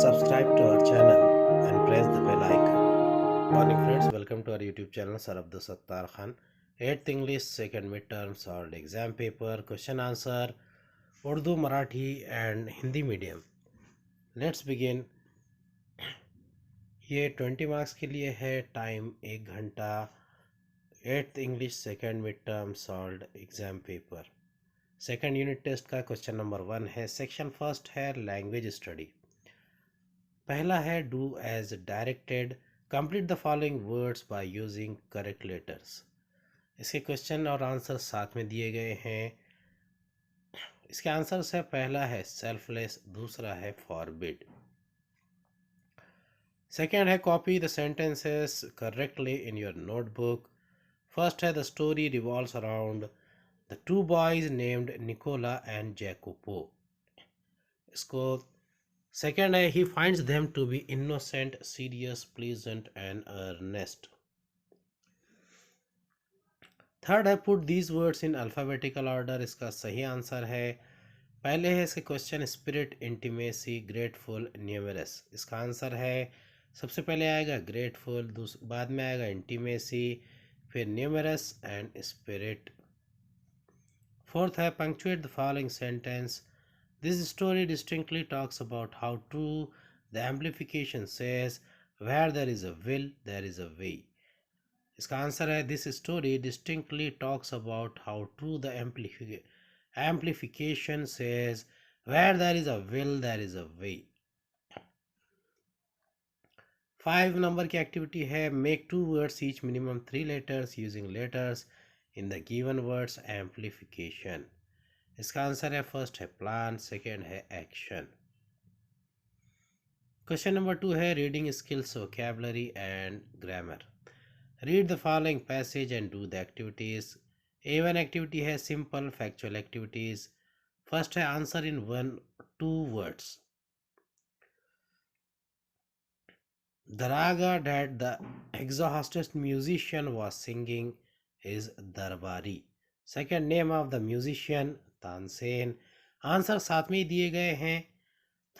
Subscribe to our channel and press the bell icon. Morning friends, welcome to our YouTube channel. Sir Abdul Sattar Khan. 8th English second midterm solved exam paper question answer Urdu, Marathi and Hindi medium. Let's begin. ये 20 marks के लिए है. Time 1 घंटा. 8th English second midterm solved exam paper. Second unit test का question number 1 है. Section first है language study. पहला है do as directed, complete the following words by using correct letters. इसके क्वेश्चन और आंसर साथ में दिए गए हैं. इसके आंसर्स है. पहला है सेल्फलेस, दूसरा है फॉरबिड. सेकेंड है copy the sentences correctly in your notebook. First है the story revolves around the two boys named Nicola and Jacopo. इसको सेकेंड है he finds them to be innocent, serious, pleasant and earnest. Third है put these words in alphabetical order. इसका सही answer है. पहले है इसके question spirit, intimacy, grateful, numerous. इसका आंसर है सबसे पहले आएगा ग्रेटफुल, बाद में आएगा इंटीमेसी, फिर न्यूमरस एंड स्पिरिट. फोर्थ है punctuate the following sentence. This story distinctly talks about how true the amplification says, where there is a will, there is a way. इसका आंसर है this story distinctly talks about how true the amplification says, where there is a will, there is a way. 5 number की activity है make 2 words each minimum 3 letters using letters in the given words amplification. इसका answer है first है plan, second है action. Question number 2 है reading skills, vocabulary and grammar. Read the following passage and do the activities. A1 activity है simple factual activities. First है answer in 1-2 words. The raga that the exhausted musician was singing is Darbari. Second, name of the musician Tansen. Answer साथ में ही दिए गए हैं.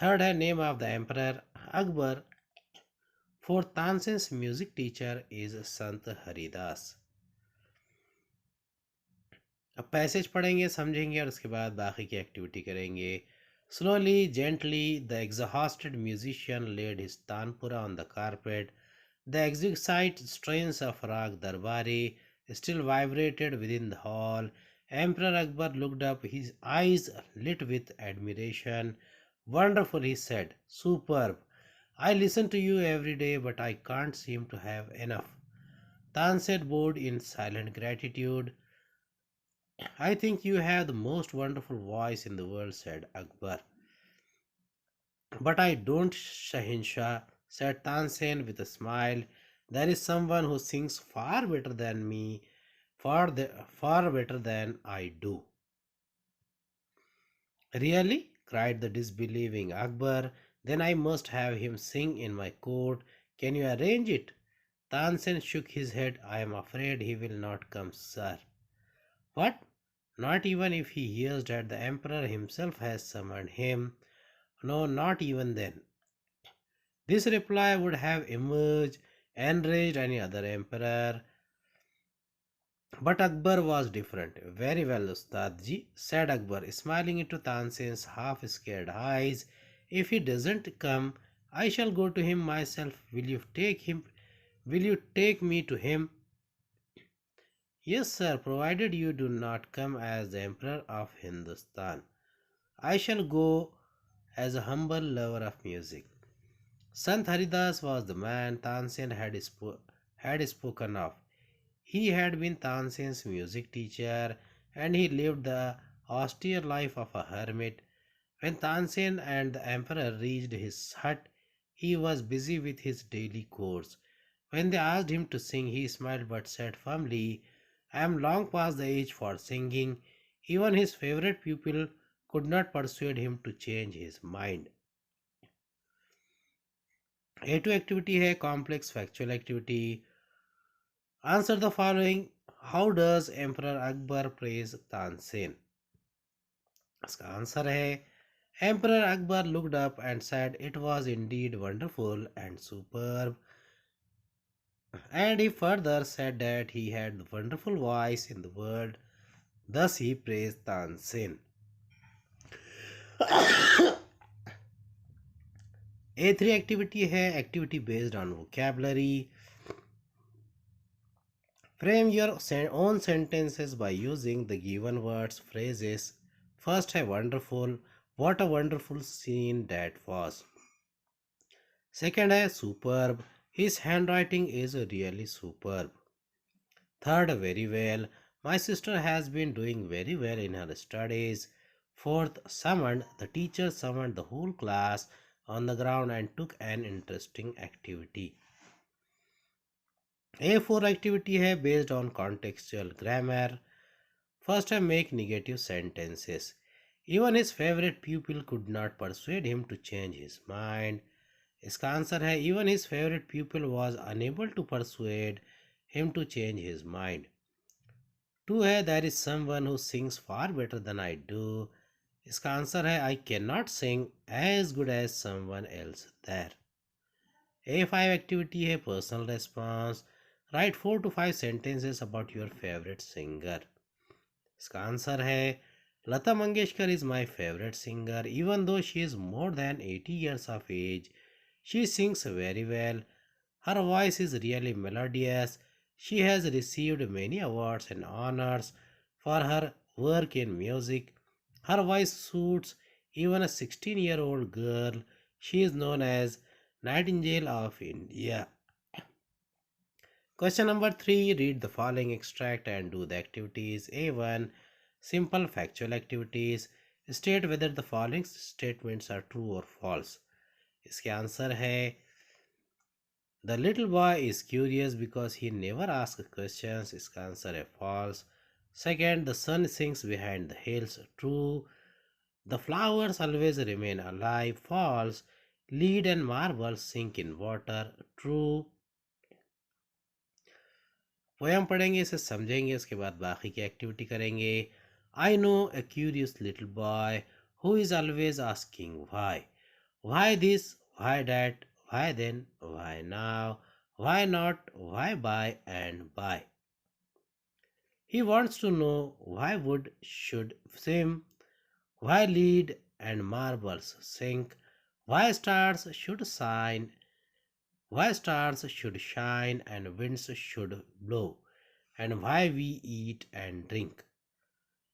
Third है name of the emperor Akbar. Fourth Tansen's music teacher is संत हरिदास. अब passage पढ़ेंगे, समझेंगे और उसके बाद बाकी की एक्टिविटी करेंगे. Slowly gently the exhausted musician laid his tanpura on the carpet. The exquisite strains of rag darbari still vibrated within the hall. Emperor Akbar looked up, his eyes lit with admiration. Wonderful, he said. Superb. I listen to you every day, but I can't seem to have enough. Tansen bowed in silent gratitude. I think you have the most wonderful voice in the world, said Akbar. But I don't, Shahinshah, said Tansen with a smile. There is someone who sings far better than me. Far better than I do. Really? Cried the disbelieving Akbar. Then I must have him sing in my court. Can you arrange it? Tansen shook his head. I am afraid he will not come, sir. What? Not even if he hears that the emperor himself has summoned him? No, not even then. This reply would have enraged any other emperor. But Akbar was different. Very well, Ustadji, said Akbar, smiling into Tansen's half-scared eyes. If he doesn't come, I shall go to him myself. Will you take me to him? Yes, sir, provided you do not come as the Emperor of Hindustan. I shall go as a humble lover of music. Sant Haridas was the man Tansen had spoken of. He had been Tansen's music teacher and he lived the austere life of a hermit. When Tansen and the emperor reached his hut, he was busy with his daily chores. When they asked him to sing, he smiled but said firmly, I am long past the age for singing. Even his favorite pupil could not persuade him to change his mind. A2 activity है complex factual activity. Answer the following. How does Emperor Akbar praise Tansen? इसका answer है Emperor Akbar looked up and said it was indeed wonderful and superb. And he further said that he had the wonderful voice in the world. Thus he praised Tansen. A3 activity है activity based on vocabulary. Frame your own sentences by using the given words, phrases. First है wonderful. What a wonderful scene that was. Second है superb. His handwriting is really superb. Third, very well. My sister has been doing very well in her studies. Fourth, summoned. The teacher summoned the whole class on the ground and took an interesting activity. A4 activity है based on contextual grammar. First है make negative sentences. Even his favorite pupil could not persuade him to change his mind. इसका answer है even his favorite pupil was unable to persuade him to change his mind. 2 है there is someone who sings far better than I do. इसका answer है I cannot sing as good as someone else there. A5 activity है personal response. Write 4 to 5 sentences about your favorite singer. इसका answer है Lata Mangeshkar is my favorite singer. Even though she is more than 80 years of age, she sings very well. Her voice is really melodious. She has received many awards and honors for her work in music. Her voice suits even a 16-year-old girl. She is known as Nightingale of India. Question number 3. Read the following extract and do the activities. A1. Simple factual activities. State whether the following statements are true or false. इसके answer है The little boy is curious because he never asks questions. इसका answer है false. Second, the sun sinks behind the hills. True. The flowers always remain alive. False. Lead and marble sink in water. True. Poem पढ़ेंगे, इसे समझेंगे, उसके बाद बाकी की activity करेंगे. I know a curious little boy who is always asking why. Why this? Why that? Why then? Why now? Why not? Why buy and buy? He wants to know why wood should swim, why lead and marbles sink, why stars should shine, why stars should shine and winds should blow, and why we eat and drink.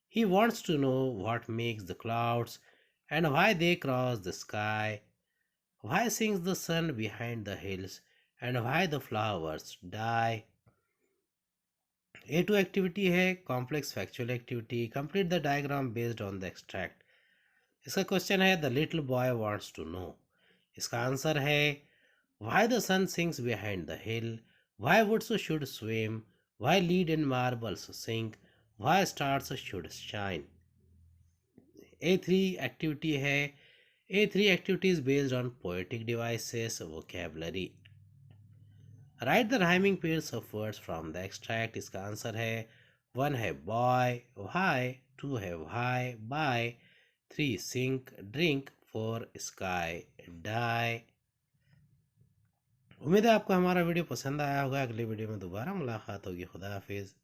He wants to know what makes the clouds and why they cross the sky, why sinks the sun behind the hills, and why the flowers die. A2 activity है complex factual activity. Complete the diagram based on the extract. इसका question है the little boy wants to know. इसका answer है why the sun sinks behind the hill, why woods should swim, why lead and marbles sink, why stars should shine. A3 activity है A3 activities based on poetic devices, vocabulary. Write the rhyming pairs of words from the extract. इसका answer है 1 है boy, why, 2 है why, buy, 3 sink, drink, 4 sky, die. उम्मीद है आपको हमारा video पसंद आया होगा. अगली वीडियो में दोबारा मुलाकात होगी. खुदा हाफिज.